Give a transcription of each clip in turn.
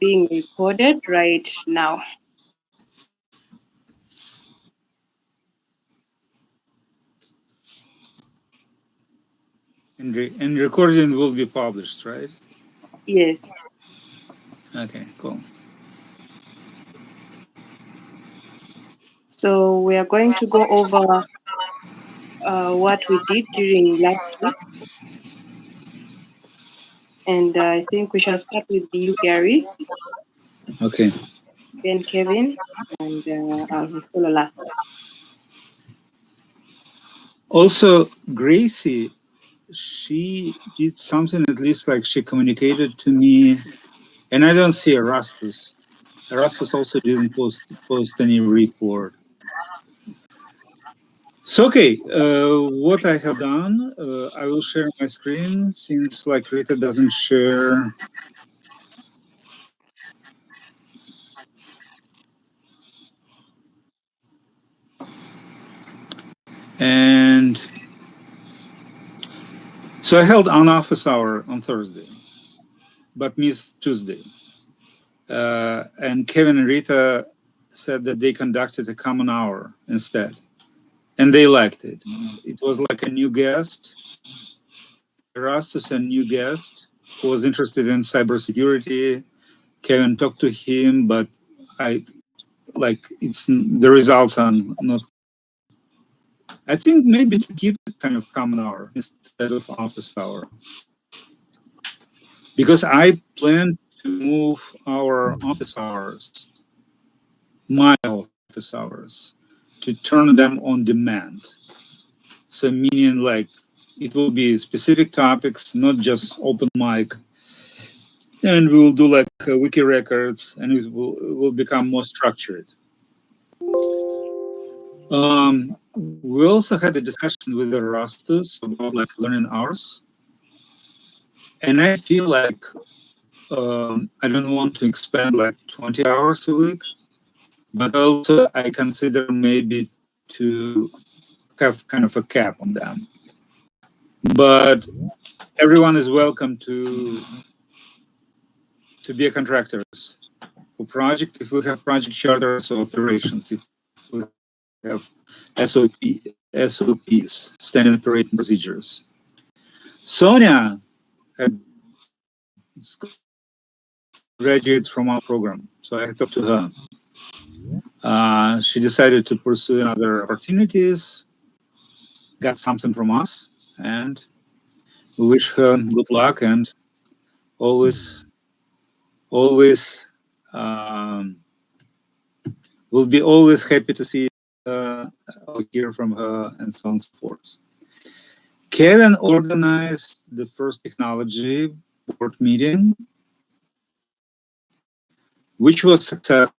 being recorded right now. And recording will be published, right? Yes. Okay, cool. So we are going to go over what we did during last week. And I think we shall start with you, Gary, Okay. then Kevin, and I'll follow last. Also, Gracie, she did something, at least like she communicated to me, and I don't see Erastus. Erastus also didn't post any report. So, okay, what I have done, I will share my screen since like Rita doesn't share. And so I held an office hour on Thursday, but missed Tuesday. And Kevin and Rita said that they conducted a common hour instead. And they liked it. It was like a new guest, Erastus, a new guest who was interested in cybersecurity. Kevin talked to him, but the results are not. I think maybe to keep it kind of common hour instead of office hour, because I plan to move our office hours, my office hours, to turn them on demand. So meaning like it will be specific topics, not just open mic. And we will do like wiki records, and it will become more structured. We also had a discussion with Erastus about like learning hours. And I feel like I don't want to expand like 20 hours a week, but also I consider maybe to have kind of a cap on them. But everyone is welcome to be a contractors for project if we have project charters or operations, if we have SOPs, standard operating procedures. Sonia had graduated from our program, so I talked to her. She decided to pursue other opportunities, got something from us, and we wish her good luck and always we'll be always happy to see or hear from her and so on and so forth. Kevin organized the first technology board meeting, which was successful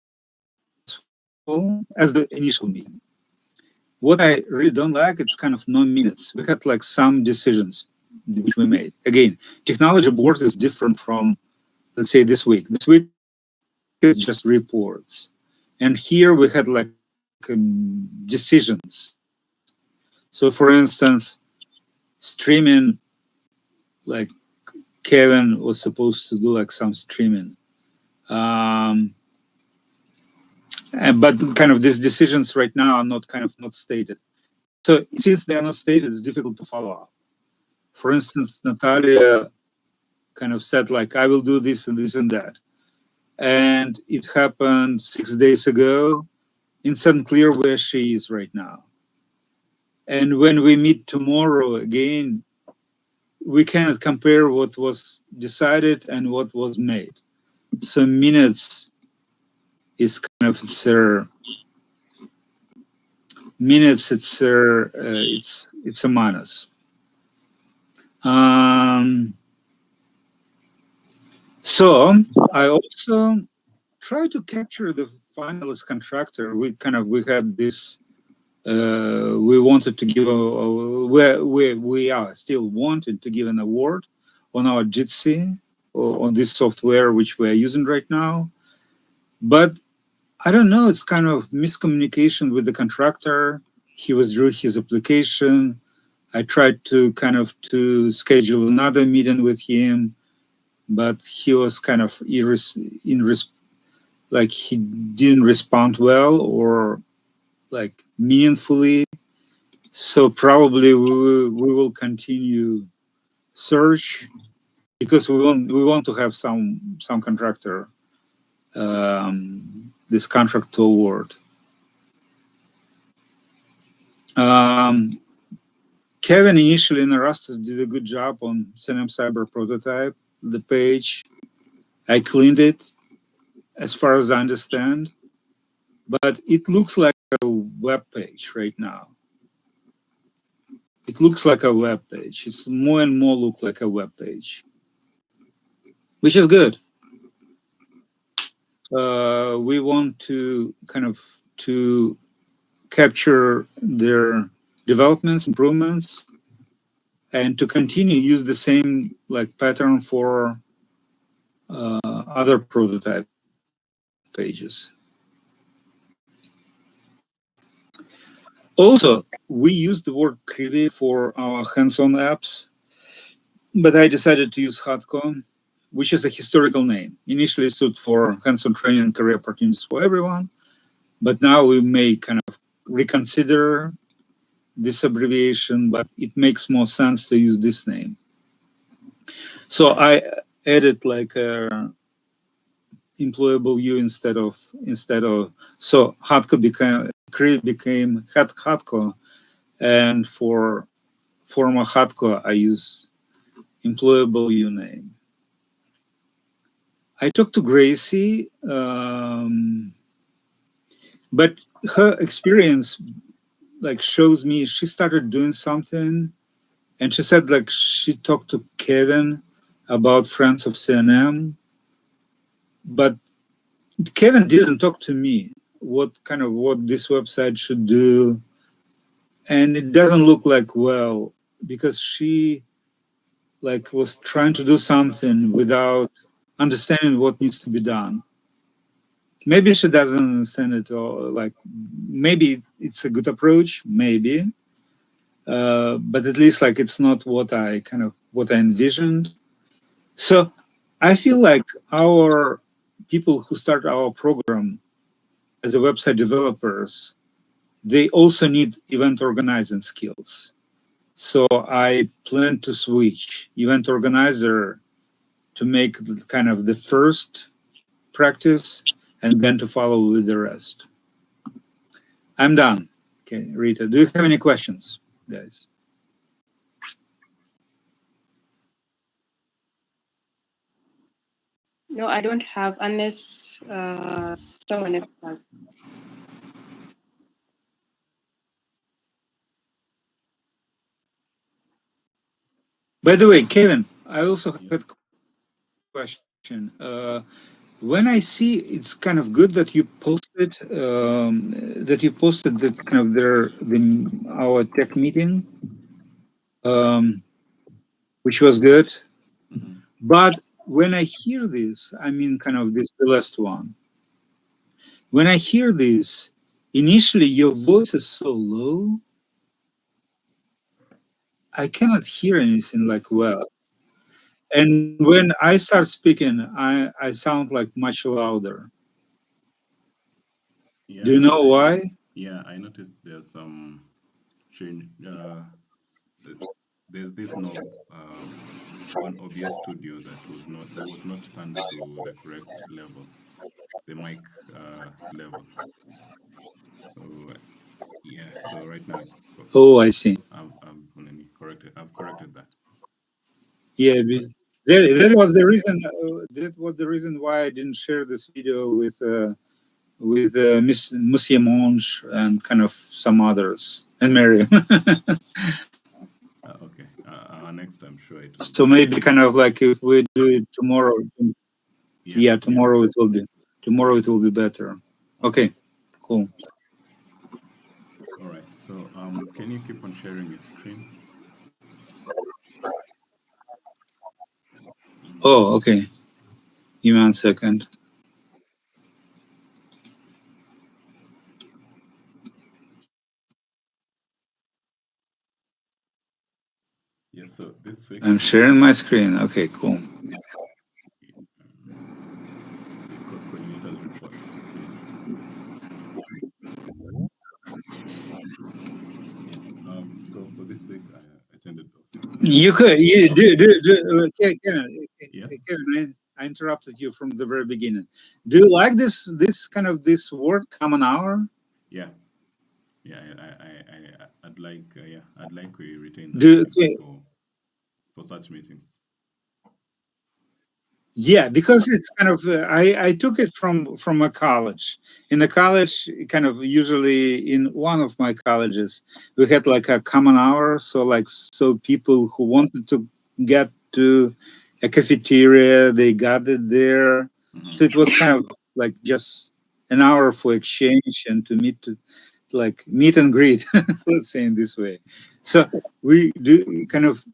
as the initial meeting. What I really don't like, it's kind of no minutes. We had like some decisions which we made. Again, technology board is different from, let's say, this week. This week is just reports. And here we had like decisions. So for instance, streaming, like Kevin was supposed to do like some streaming. But kind of these decisions right now are not stated. So since they are not stated, it's difficult to follow up. For instance, Natalia kind of said like, I will do this and this and that. And it happened 6 days ago. It's unclear where she is right now. And when we meet tomorrow again, we cannot compare what was decided and what was made. So minutes is kind of it's a minus. So I also try to capture the finalist contractor. We had this. We wanted to give we are still wanted to give an award on our Jitsi or on this software which we are using right now, but I don't know. It's kind of miscommunication with the contractor. He withdrew his application. I tried to to schedule another meeting with him. but he was kind of like he didn't respond well or like meaningfully. So probably we will continue search because we want to have some contractor this contract to award. Kevin initially in Erastus did a good job on CNM Cyber prototype. The page, I cleaned it as far as I understand, but it looks like a web page right now. It looks like a web page. It's more and more look like a web page, which is good. We want to kind of to capture their developments, improvements, and to continue use the same like pattern for other prototype pages. Also, we use the word create for our hands-on apps, but I decided to use Hotco, which is a historical name. Initially, it stood for hands-on training and career opportunities for everyone, but now we may kind of reconsider this abbreviation, but it makes more sense to use this name. So I added like a employable you instead of so Hotco became Hotco, and for former Hotco I use employable you name. I talked to Gracie, but her experience like shows me she started doing something, and she said like she talked to Kevin about Friends of CNM, but Kevin didn't talk to me what this website should do, and it doesn't look like well because she like was trying to do something without understanding what needs to be done. Maybe she doesn't understand it, or like maybe it's a good approach, maybe, but at least like it's not what I envisioned. So I feel like our people who start our program as a website developers, they also need event organizing skills. So I plan to switch event organizer to make kind of the first practice and then to follow with the rest. I'm done. Okay, Rita, do you have any questions, guys? No, I don't have unless someone else has. By the way, Kevin, I also had Yes. a question. When I see it's kind of good that you posted the kind of our tech meeting, which was good. Mm-hmm. But when I hear this, I mean, kind of this the last one. When I hear this, initially your voice is so low, I cannot hear anything like well. And when I start speaking, I sound like much louder. Do you Yeah, know why? I noticed there's some change. There's this knob on OBS Studio that was not turned to the correct level, the mic level. So so right now it's Oh, I see. I've corrected that. Yeah, that was the reason. That was the reason why I didn't share this video with Miss Monsieur Monge and kind of some others and Miriam. Okay, next I'm sure it will So be. maybe kind of like if we do it tomorrow. Yeah, tomorrow it will be. Tomorrow it will be better. Okay, cool. All right. So can you keep on sharing your screen? Oh, okay. Give me 1 second. Yes. So this week. I'm sharing my screen. Okay, cool. You could, you Kevin, Yes. Kevin, I interrupted you from the very beginning. Do you like this kind of this word common hour? Yeah. Yeah. I'd like. Yeah. I'd like we retain that Do name for such meetings. Yeah, because it's kind of I took it from a college. In the college, kind of usually in one of my colleges, we had like a common hour. So like so people who wanted to get to a cafeteria, they gathered there. So Hmm. it was kind of like just an hour for exchange and to meet to like meet and greet. Let's say in this way. So we do kind of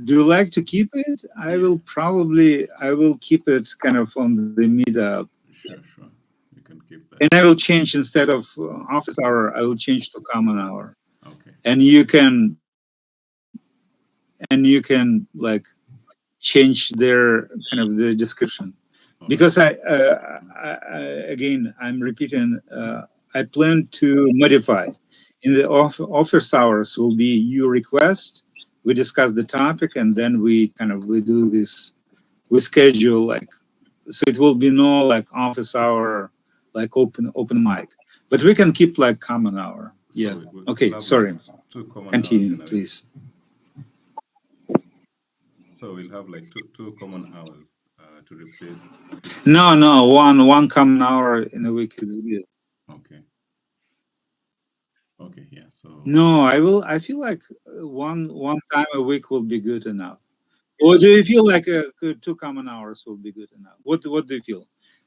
do you like to keep it? Yeah. I will keep it kind of on the meetup, Sure. Sure. You can keep that. and I will change instead of office hour. I will change to common hour, Okay. and you can like change their kind of the description All right. because I again I'm repeating. I plan to modify in the office hours will be you request. We discuss the topic and then we do this. We schedule like so it will be no like office hour like open mic, but we can keep like common hour. So Yeah. we'll Okay. have like Sorry. two common hours Continue, in a week. please. So we'll have like two common hours to replace office hours. No, one common hour in a week is good. Okay. Okay. Yeah. So No, I will. I feel like one time a week will be good enough. Or do you feel like two common hours will be good enough? What do you feel?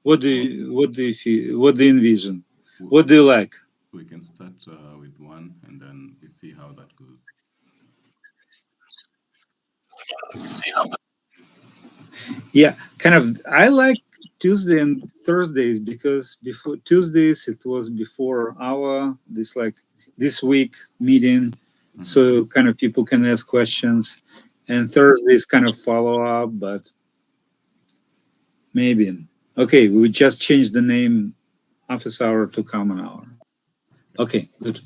well, What do you feel? What do you envision? w- What do you like? we can start with one, and then we see how that goes. Yeah, kind of. I like Tuesday and Thursdays because before Tuesdays it was before our this like this week meeting, Hmm. so kind of people can ask questions, and Thursdays kind of follow up. But maybe okay, we just changed the name office hour to common hour. Okay. Okay, good.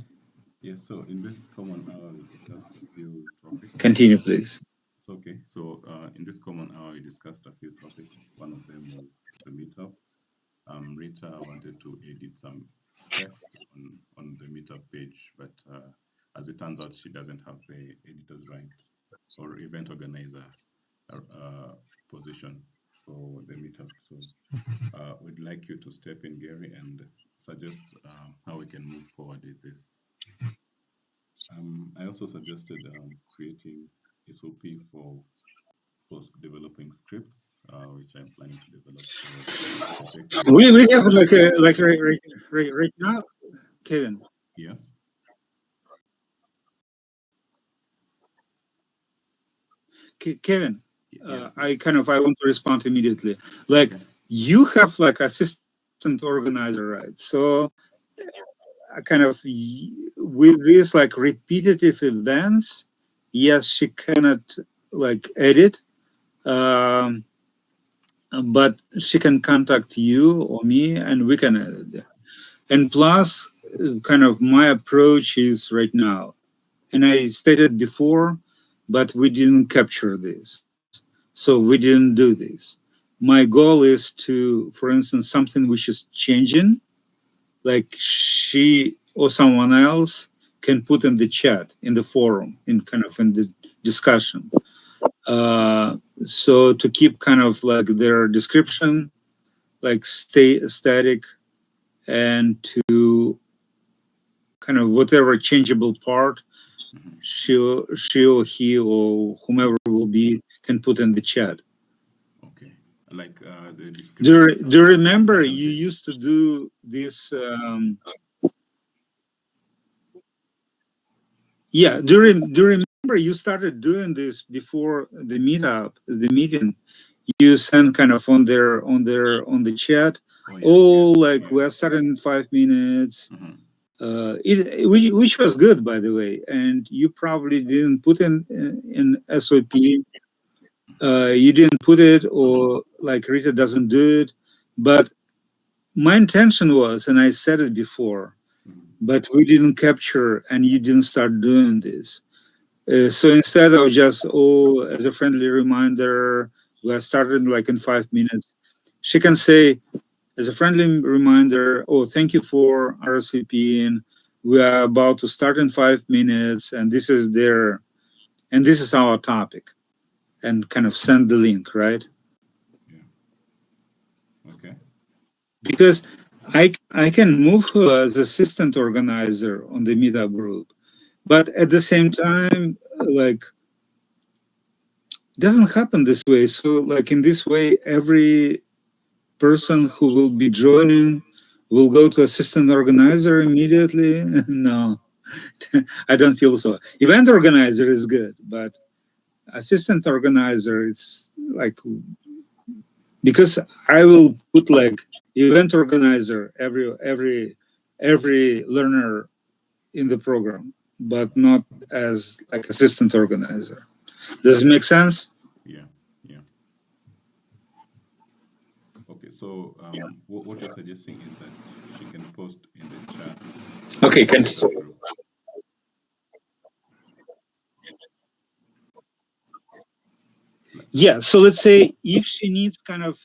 Yeah. So in this common hour, we discussed a few topics. Continue, please. So, okay. So in this common hour, we discussed a few topics. One of them was the meetup. Rita wanted to edit some text on the meetup page, but as it turns out, she doesn't have the editor's right or event organizer position for the meetup. So we'd like you to step in, Gary, and suggest how we can move forward with this. I also suggested creating SOP for developing scripts, which I'm planning to develop for protecting We have users. like a like right now, Kevin. Yes. Kevin, Yes. I Yes. kind of I want to respond immediately. Like Okay. you have like assistant organizer, right? So kind of with these like repetitive events, yes, she cannot like edit, um, but she can contact you or me, and we can edit. And plus, kind of my approach is right now, and I stated before, but we didn't capture this. So we didn't do this. My goal is to, for instance, something which is changing, like she or someone else can put in the chat, in the forum, in kind of in the discussion. Uh, so to keep kind of like their description, like stay static, and to kind of whatever changeable part Hmm. she or he or whomever will be can put in the chat. Okay. Like the Do description, do you the remember discussion you page. used to do this? Yeah, do you remember you started doing this before the meetup, the meeting? You send kind of on the chat. Oh yeah, Oh, yeah, like yeah. we're starting in 5 minutes. Hmm. Which was good by the way, and you probably didn't put in SOP. You didn't put it, or like Rita doesn't do it, but my intention was, and I said it before, Hmm. but we didn't capture, and you didn't start doing this. So instead of just, as a friendly reminder, we are starting like in 5 minutes, she can say, as a friendly reminder, thank you for RSVPing. We are about to start in 5 minutes, and this is our topic, and kind of send the link, right? Yeah. Okay. Because I can move her as assistant organizer on the meetup group, but at the same time, like, doesn't happen this way. So like in this way, every person who will be joining will go to assistant organizer immediately. No, I don't feel so. Event organizer is good, but assistant organizer, it's like, because I will put like event organizer every learner in the program, but not as like assistant organizer. Does it make sense? Yeah. Yeah. Okay. So what you're suggesting is that she can post in the chat. Okay, In the chat group. Yeah, so let's say if she needs kind of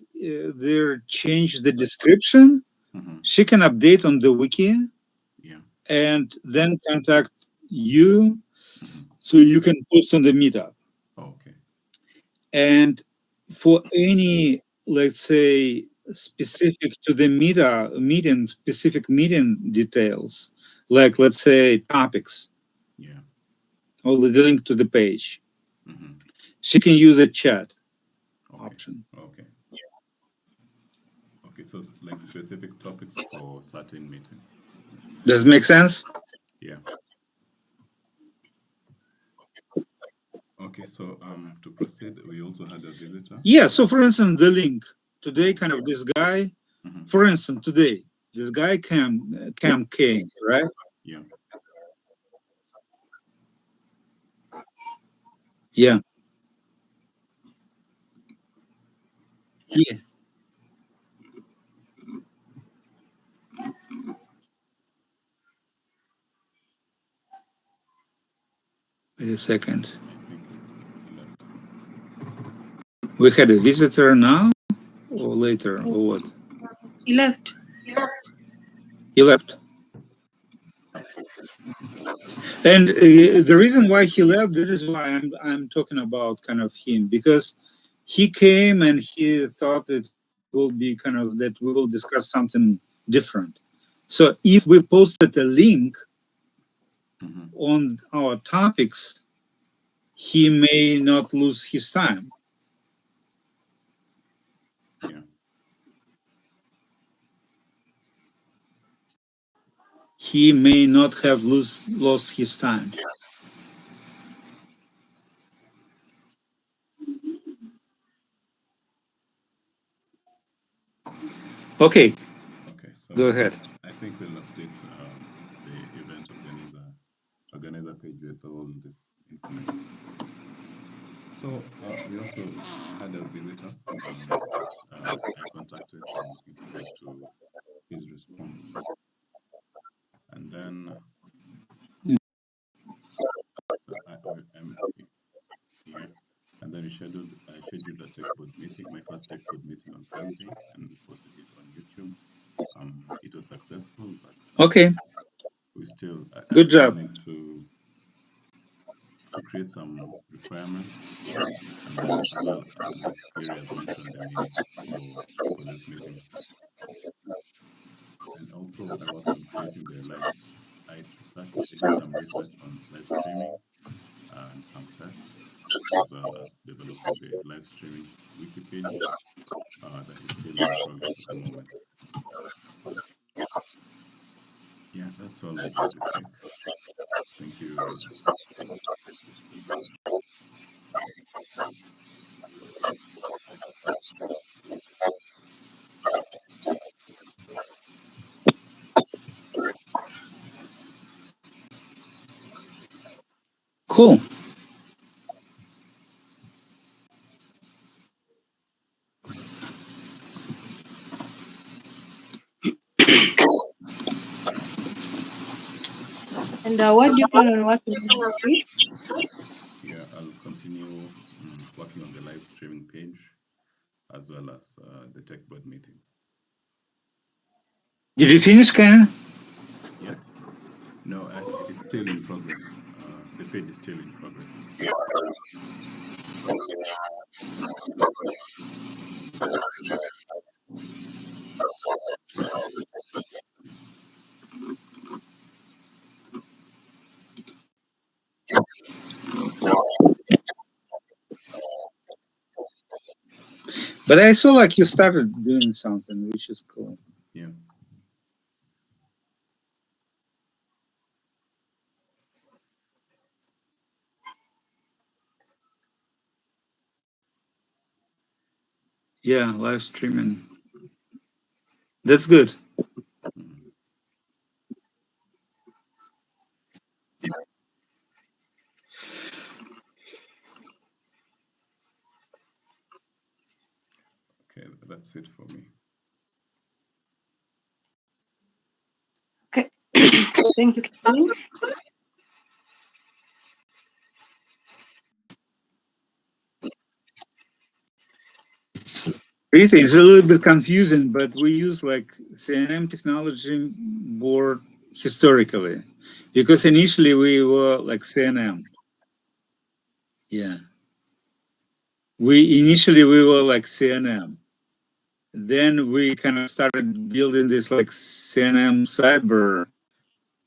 change the description, she can update on the wiki, and then contact you, so you can post on the meetup. Okay. And for any, let's say, specific to the specific meeting details, like let's say topics, or the link to the page, she can use a chat option. Okay. Okay, so like specific topics for certain meetings. Does it make sense? Yeah. Okay, so to proceed, we also had a visitor. Yeah, so for instance, the link today, kind of this guy, for instance, today, this guy Cam came, right? Yeah. Yeah. Yeah. Wait a second. We had a visitor now, or later, or what? He left. He left. And the reason why he left, this is why I'm talking about kind of him, because he came and he thought it will be kind of that we will discuss something different. So if we posted a link on our topics, he may not lose his time. Yeah. He may not have lost his time. Okay. Okay, so go ahead. I think we'll update the event organizer page with all this information. So we also had a visitor that I contacted. I'm looking forward to his response. And then I'm yeah. And then I scheduled a tech board meeting, my first tech board meeting on Thursday, and we posted it on YouTube. It was successful, but okay, we still good job. Need to create some requirements, and then as well like Gary has mentioned the minutes for these meetings. And also I worked on creating the live. I did some research on live streaming and some tests, as well as developing the live streaming wiki page that is still in progress at the moment. Yeah, that's all I did this week. Thank you, everyone. Cool. And what do you plan on working on this week? streaming page, as well as the tech board meetings. Did you finish, Ken? Yes. No, it's still in progress. The page is still in progress. But I saw like you started doing something, which is cool. Yeah. Yeah, live streaming. That's good. Mhm. Okay, that's it for me. Okay. Thank you, Kevin. Rita, it's a little bit confusing, but we use like CNM technology board historically, because initially we were like CNM. Yeah. We were like CNM. Then we kind of started building this like CNM Cyber,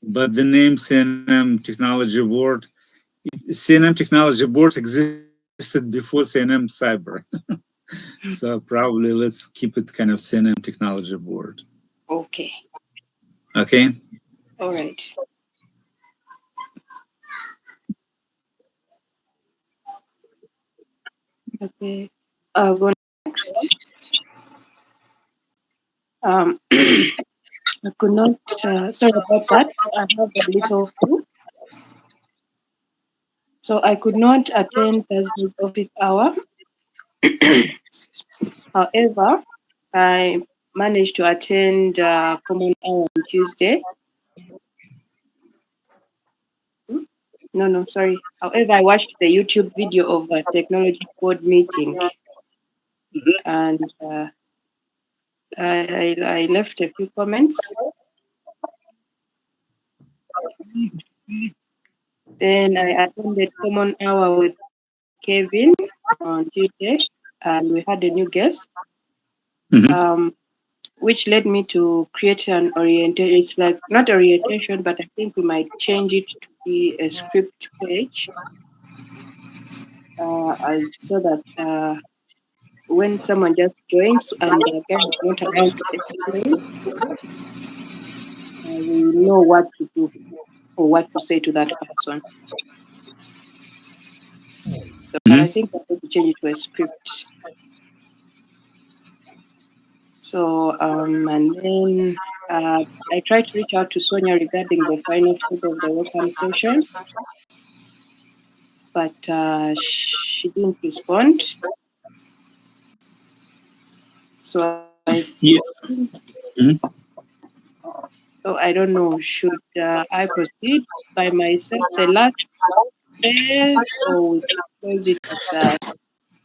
but the name CNM Technology Board, CNM Technology Board existed before CNM Cyber. So probably let's keep it kind of CNM Technology Board. Okay. Okay. All right. Okay. I'll go next. I could not, sorry about that. I have a little flu. So I could not attend Thursday's office hour. However, I managed to attend common hour on Tuesday. No, sorry. However, I watched the YouTube video of a technology board meeting, and I left a few comments. Then I attended common hour with Kevin on Tuesday, and we had a new guest, which led me to create an orientation. It's like not orientation, but I think we might change it to be a script page, so that when someone just joins and the guy is not around to explain, we know what to do or what to say to that person. So I think I'm going to change it to a script. So and then I tried to reach out to Sonia regarding the final food of the welcome session, but she didn't respond. So I Yeah. so I don't know. Should I proceed by myself the last phase, or we close it with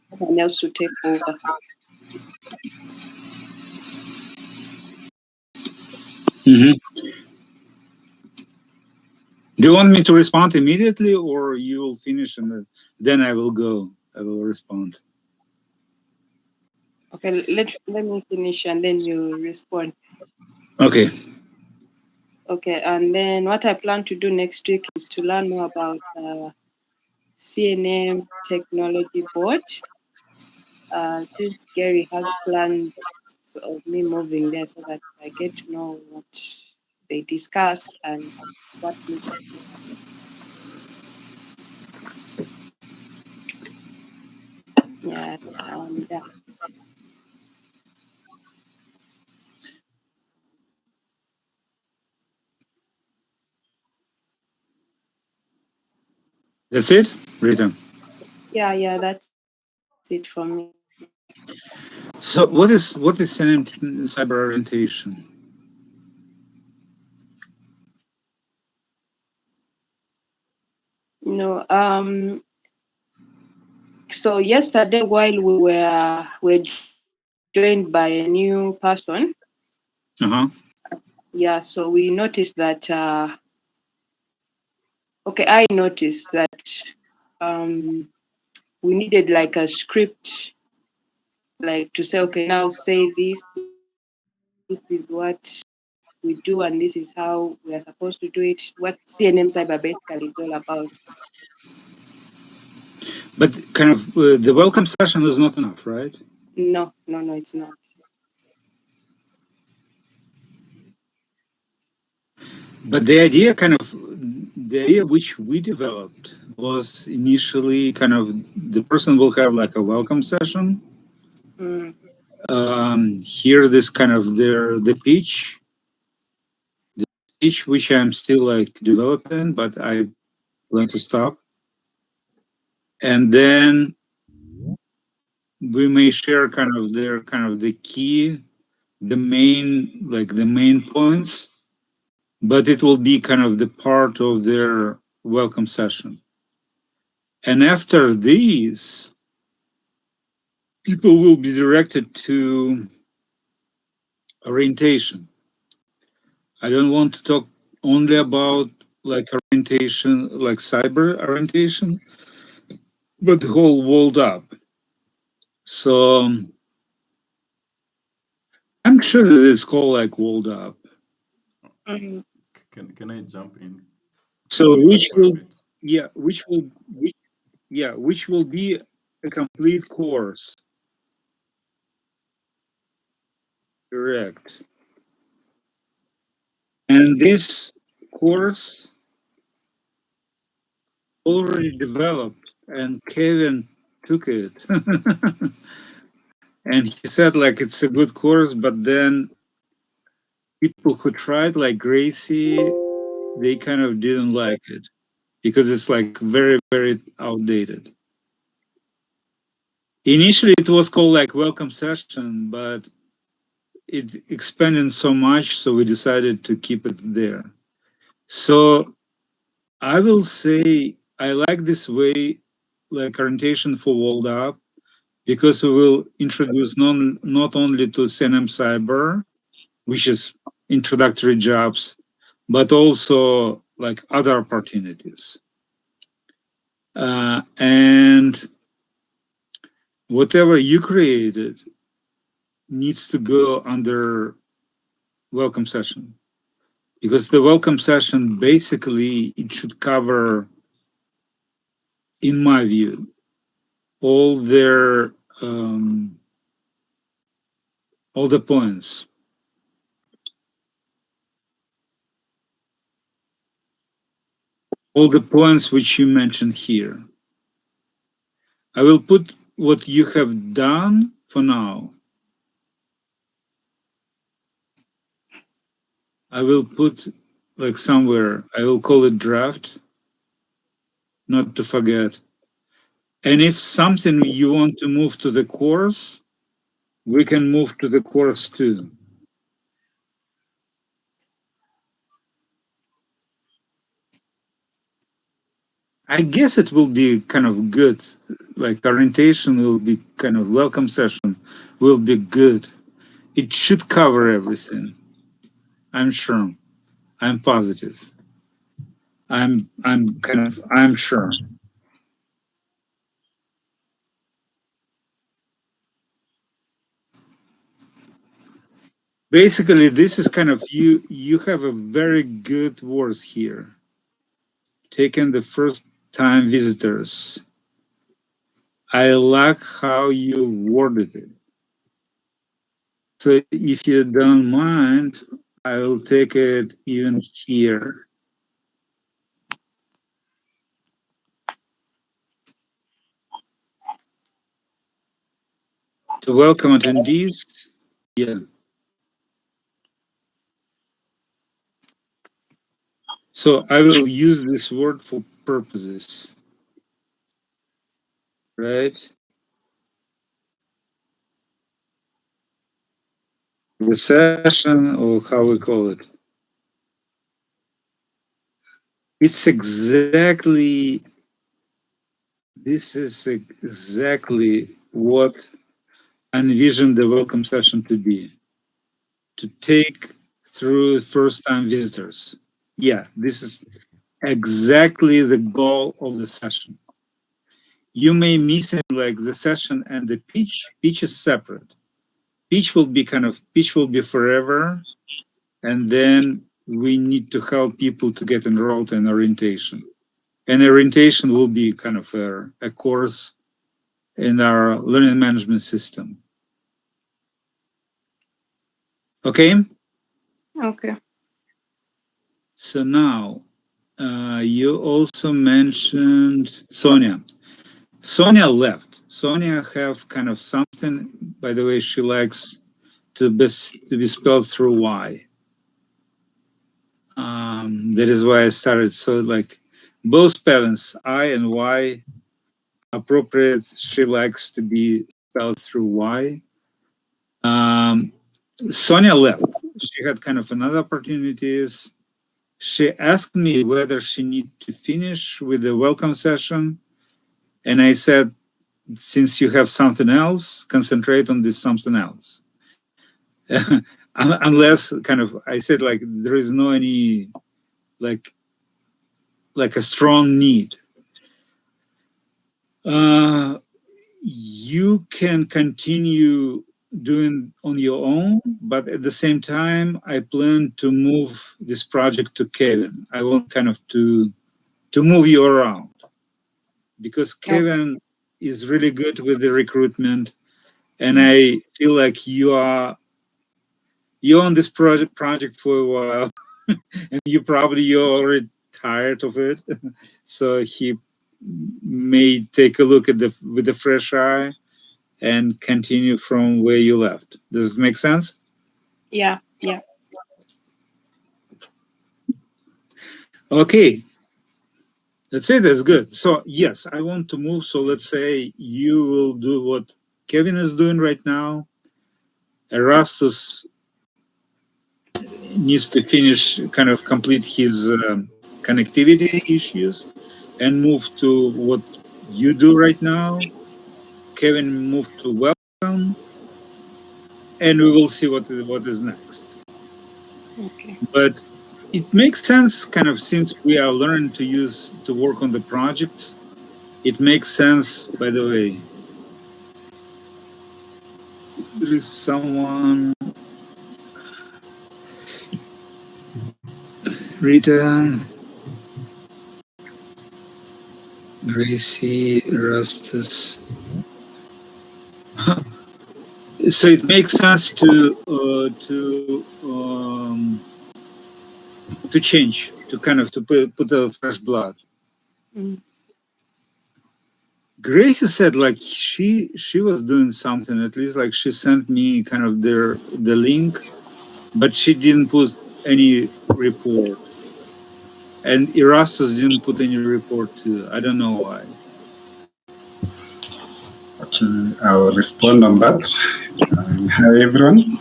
someone else to take over? Do you want me to respond immediately, or you will finish and then I will go? I will respond. Okay, let me finish and then you respond. Okay. Okay, and then what I plan to do next week is to learn more about CNM Technology Board. Since Gary has plans of me moving there, so that I get to know what they discuss and what needs to happen. Yeah, yeah. That's it, Rita. Yeah, that's it for me. So what is CNM Cyber Orientation? No, So yesterday, while we were joined by a new person, Uh-huh. yeah. So we noticed that. Okay, I noticed that um, we needed like a script, like to say, okay, now say this. This is what we do, and this is how we are supposed to do it. What CNM Cyber basically is all about. But kind of the welcome session is not enough, right? No, no, no, it's not. But the idea which we developed was initially kind of the person will have like a welcome session. Mm, Hear this kind of the pitch which I'm still like developing, but I plan to stop. And then we may share kind of the key, the main points, but it will be kind of the part of their welcome session. And after these, people will be directed to orientation. I don't want to talk only about like orientation, like cyber orientation, but the whole world up. So I'm sure that it's called like world up. mm, Can I jump in So which for a will, bit? yeah, which will be a complete course. Correct. And this course already developed, and Kevin took it. And he said like it's a good course, but then people who tried like Gracie, they kind of didn't like it because it's like very, very outdated. Initially it was called like welcome session, but it expanded so much, so we decided to keep it there. So I will say I like this way, like orientation for World Up, because we will introduce not only to CNM Cyber, which is introductory jobs, but also like other opportunities. And whatever you created needs to go under welcome session, because the welcome session basically it should cover, in my view, all their all the points, all the points which you mentioned here. I will put what you have done for now. I will put like somewhere, I will call it draft, not to forget. And if something you want to move to the course, we can move to the course too. I guess it will be kind of good. Like orientation will be kind of welcome session will be good. It should cover everything. I'm sure. I'm positive. I'm sure. Basically, this is kind of you have a very good words here. Taking the first time visitors. I like how you worded it. So if you don't mind, I will take it even here. To welcome attendees. Yeah. So I will use this word for purposes, right? The session, or how we call it. It's exactly This is exactly what I envisioned the welcome session to be, to take through first-time visitors. Yeah, this is exactly the goal of the session. You may miss it, like the session and the pitch. Pitch is separate. Pitch will be forever, and then we need to help people to get enrolled in orientation. And orientation will be kind of a course in our learning management system. Okay? Okay. So now, you also mentioned Sonia. Sonia left. Sonia have kind of something, by the way, she likes to be spelled through Y. That is why I started. So like both spellings, I and Y, appropriate. She likes to be spelled through Y. Sonia left. She had kind of another opportunities. She asked me whether she need to finish with the welcome session. And I said, since you have something else, concentrate on this something else. Unless kind of, I said like, there is no any, like a strong need. You can continue doing on your own, but at the same time, I plan to move this project to Kevin. I want kind of to move you around, because Kevin is really good with the recruitment, and I feel like you're on this project for a while, and you're already tired of it. So he may take a look at with a fresh eye and continue from where you left. Does it make sense? Yeah, yeah. Okay, that's it. That's good. So yes, I want to move. So let's say you will do what Kevin is doing right now. Erastus needs to finish, kind of complete his connectivity issues, and move to what you do right now. Kevin moved to welcome, and we will see what is next. Okay. But it makes sense, kind of, since we are learning to work on the projects. It makes sense. By the way, there is someone. Rita, Gracie, Erastus. So it makes sense to change, to kind of to put a fresh blood. Mm. Gracie said like she was doing something, at least like she sent me kind of the link, but she didn't put any report. And Erastus didn't put any report too. I don't know why. Okay, I'll respond on that. Hi everyone.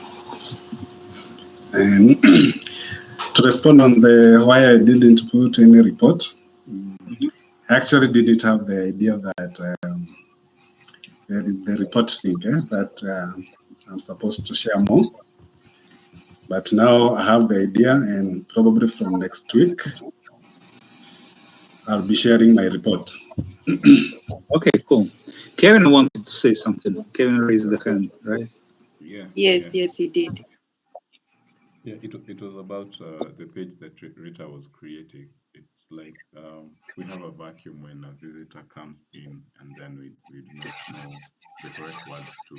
And to respond on the why I didn't put any report, I actually didn't have the idea that there is the report link that I'm supposed to share more. But now I have the idea, and probably from next week, I'll be sharing my report. Okay, cool. Kevin wanted to say something. Kevin raised the hand, right? Yeah. Yes, Yeah. yes, he did. Yeah, it was about the page that Rita was creating. It's like we have a vacuum when a visitor comes in, and then we do not know the correct words to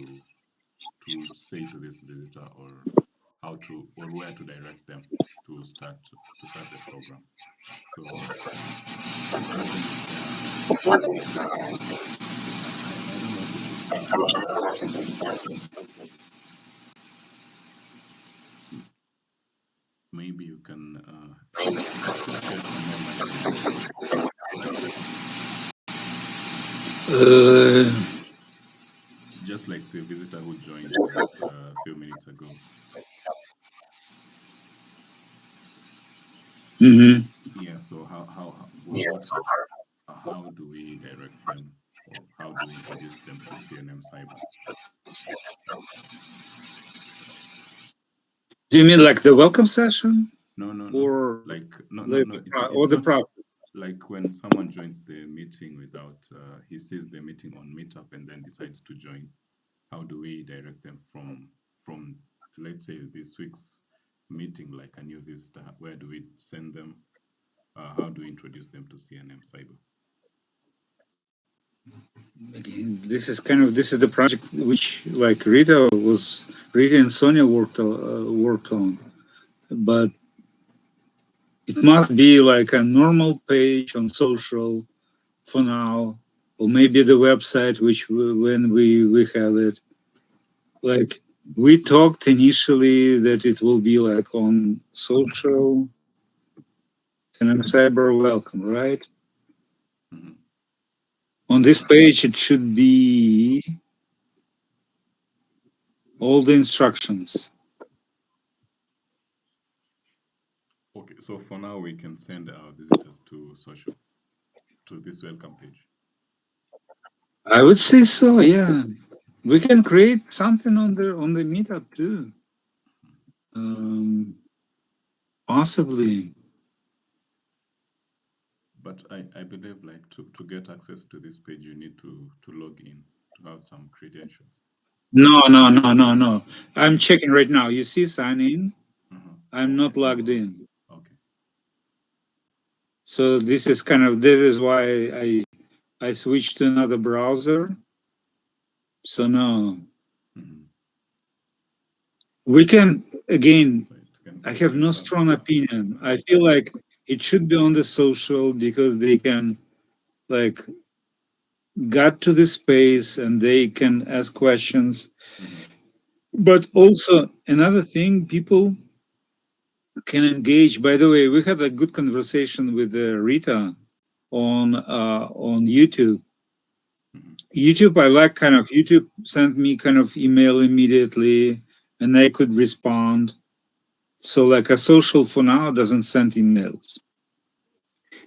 say to this visitor, or how to, or where to direct them to start the program. So maybe I don't know who to start with. Maybe you can share some more light on that. Just like the visitor who joined us a few minutes ago. Mm-hmm. Yeah. So how do we direct them? do we introduce them to CNMCyber? Do you mean like the welcome session? No. Or like no. or the not process? like when someone joins the meeting without he sees the meeting on Meetup and then decides to join. How do we direct them from let's say this week's meeting, like a new visitor? Where do we send them? How do we introduce them to CNMCyber? Again, this is the project which like Rita and Sonia worked on, but it must be like a normal page on social for now, or maybe the website when we have it. Like we talked initially that it will be like on social and cyber welcome, right? Mm-hmm. On this page, it should be all the instructions. Okay, so for now we can send our visitors to social, to this welcome page. I would say so, yeah. We can create something on the meetup too. Possibly. But I believe like to get access to this page, you need to log in, to have some credentials. No. I'm checking right now. You see sign in? I'm not logged in. Okay. So this is why I switched to another browser. So no. Mm-hmm. We can, again, So it I have no strong opinion. I feel like it should be on the social because they can like got to the space and they can ask questions. Mm-hmm. But also another thing, people can engage. By the way, we had a good conversation with Rita on YouTube. Mm-hmm. YouTube, I like YouTube sent me email immediately and I could respond. So like a social for now doesn't send emails.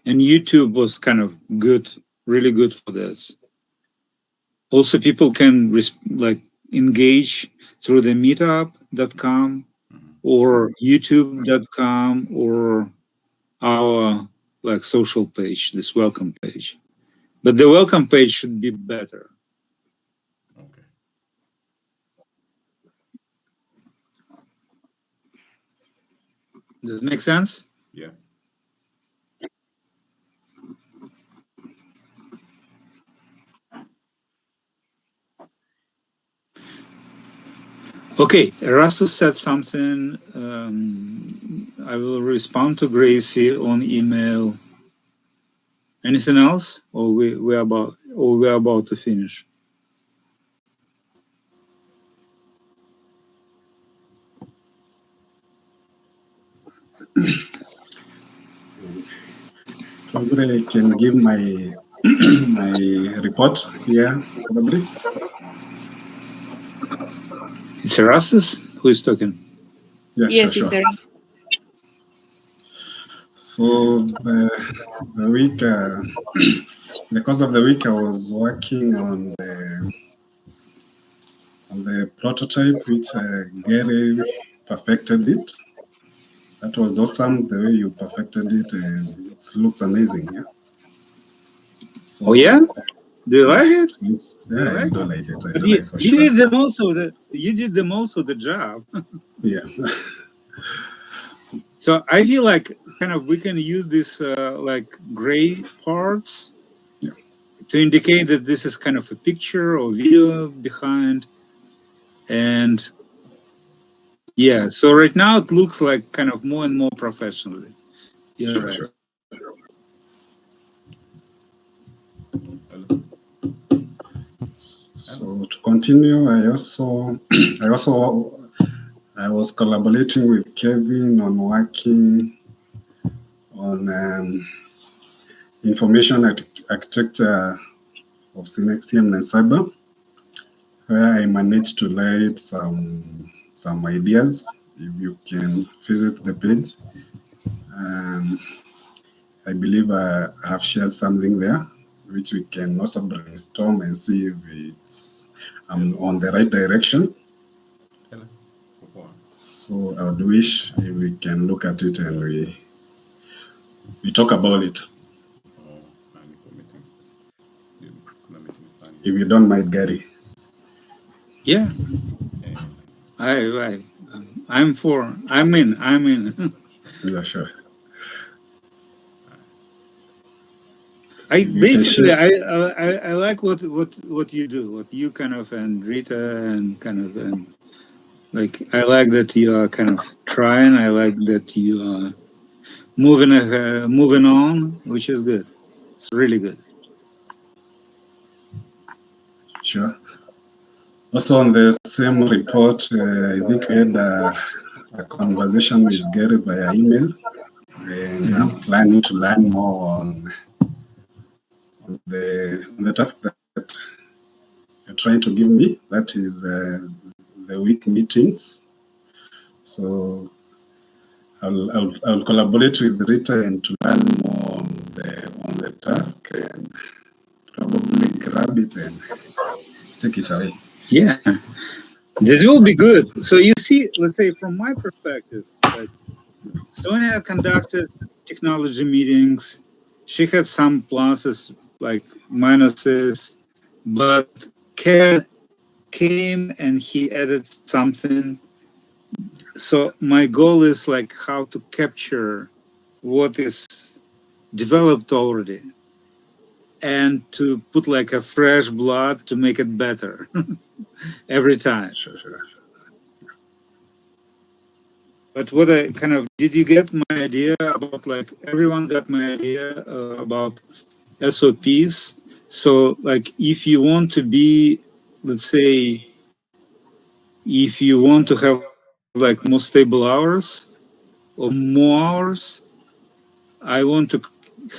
And YouTube was good, really good for this. Also, people can engage through the meetup.com or youtube.com or our social page, this welcome page. But the welcome page should be better. Okay. Does it make sense? Yeah. Okay, Erastus said something. I will respond to Gracie on email. Anything else, or we're about to finish? Probably I can give my my report here. Probably. It's Erastus who is talking. Yeah, Yes, sure. it's a So the week, the course of the week, I was working on the prototype, which Gary perfected it. That was awesome, the way you perfected it, and it looks amazing. Yeah. So, oh yeah, do you like it? Yeah, I do like it. I do you, like for you sure. did them also. You did them also the job. Yeah. So I feel like we can use this gray parts to indicate that this is a picture or video behind. And yeah, so right now it looks like more and more professionally. Yeah, right. Sure. So to continue, I was collaborating with Kevin on working on information architecture of CNM Cyber, where I managed to light some ideas. If you can visit the page, I believe I have shared something there. which we can also brainstorm and see if it's on the right direction. So I would wish if we can look at it and we talk about it. If you don't mind, Gary. Yeah. I'm for. I'm in. Yeah, sure. I like what you do, what you kind of, and Rita and kind of, and like, I like that you are kind of trying. I like that you are moving on, which is good. It's really good. Sure. Also on the same report, I think we had a conversation with Gary via email, and I'm planning to learn more on the task that you're trying to give me. That is the week meetings. So I'll collaborate with Rita and to learn more on the task and probably grab it and take it away. Yeah, this will be good. So you see, let's say from my perspective, like Sonia conducted technology meetings. She had some pluses, like minuses, but Kevin came and he added something. So my goal is like how to capture what is developed already and to put like a fresh blood to make it better every time. Sure. But what I kind of, did you get my idea about, like, everyone got my idea about SOPs? So like if you want to be, let's say, if you want to have like more stable hours or more hours, I want to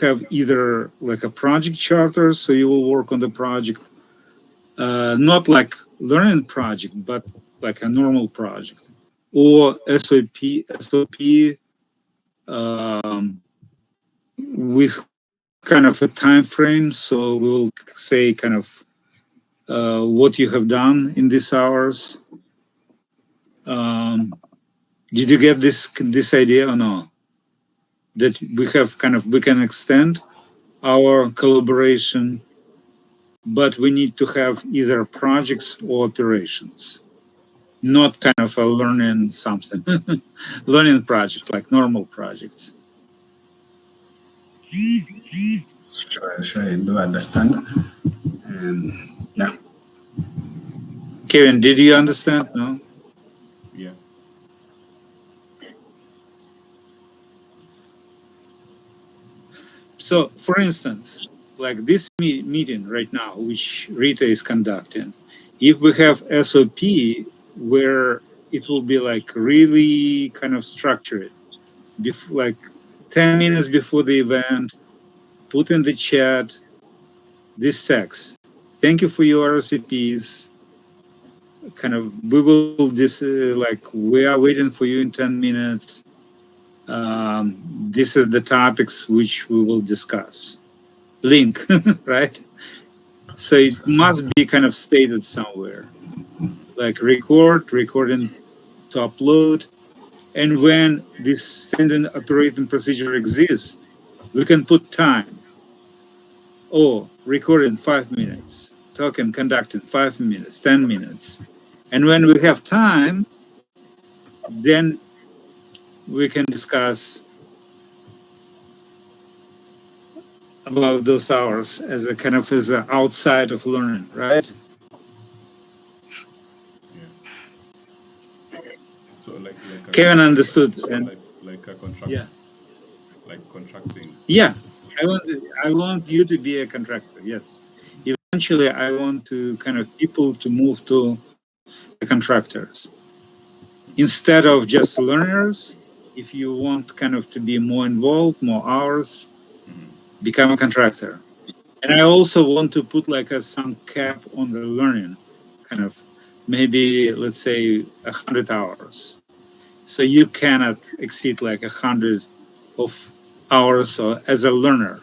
have either like a project charter, so you will work on the project, not like learning project, but like a normal project, or SOP with kind of a time frame. So we'll say kind of what you have done in these hours. Did you get this idea or no? That we have kind of, we can extend our collaboration, but we need to have either projects or operations, not kind of a learning something, learning projects like normal projects. Sure, I do understand. And yeah. Kevin, did you understand? No? Yeah. So, for instance, like this meeting right now, which Rita is conducting, if we have SOP where it will be like really kind of structured, like 10 minutes before the event, put in the chat this text. Thank you for your RSVPs. Kind of, we will like, we are waiting for you in 10 minutes. This is the topics which we will discuss. Link, right? So it must be kind of stated somewhere, like recording to upload. And when this standard operating procedure exists, we can put time. Or recording 5 minutes, talking, conducting 5 minutes, 10 minutes. And when we have time, then we can discuss about those hours as a kind of as a outside of learning, right? Yeah. So like Kevin understood. So and like a contract. Yeah. Like contracting. Yeah. I want you to be a contractor. Yes. Eventually, I want to kind of people to move to the contractors instead of just learners. If you want kind of to be more involved, more hours, become a contractor. And I also want to put like some cap on the learning, kind of maybe, let's say 100 hours. So you cannot exceed like 100 of hours as a learner.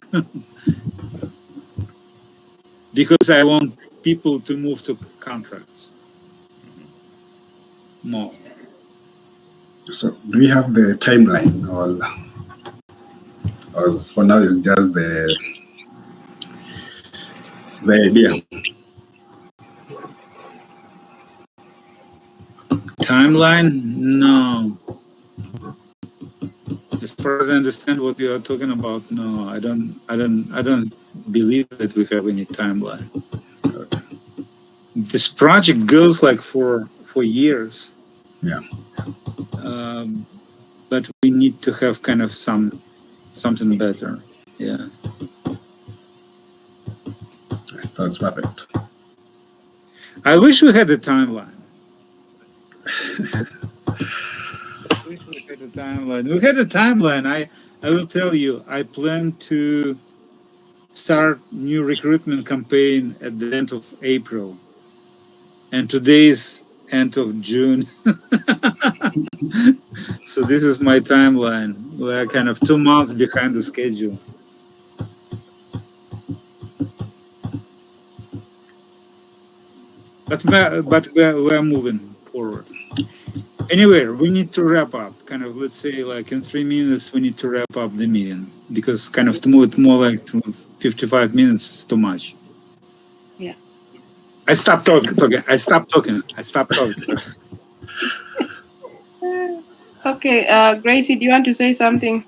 because I want people to move to contracts more. So do we have the timeline, or for now it's just the idea? Timeline? No. As far as I understand what you are talking about, no, I don't believe that we have any timeline. This project goes like for years. Yeah. But we need to have kind of something better. Yeah. Sounds perfect. I wish we had a timeline. We had a timeline. I will tell you, I plan to start new recruitment campaign at the end of April. And today is end of June. So this is my timeline. We're kind of 2 months behind the schedule. But we're moving forward. Anyway, we need to wrap up. Kind of, let's say, like in 3 minutes, we need to wrap up the meeting because kind of to move it more like 55 minutes is too much. Yeah. I stopped talking. I stopped talking. Okay, Gracie, do you want to say something?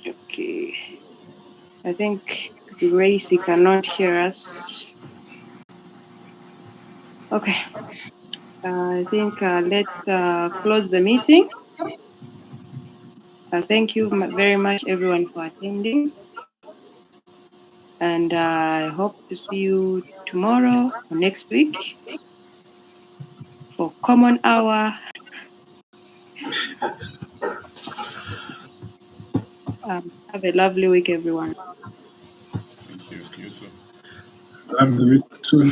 Okay. I think Gracie cannot hear us. Okay. I think let's close the meeting. Thank you very much, everyone, for attending. And I hope to see you tomorrow or next week for Common Hour. Have a lovely week, everyone. Thank you. You too. Have the week too.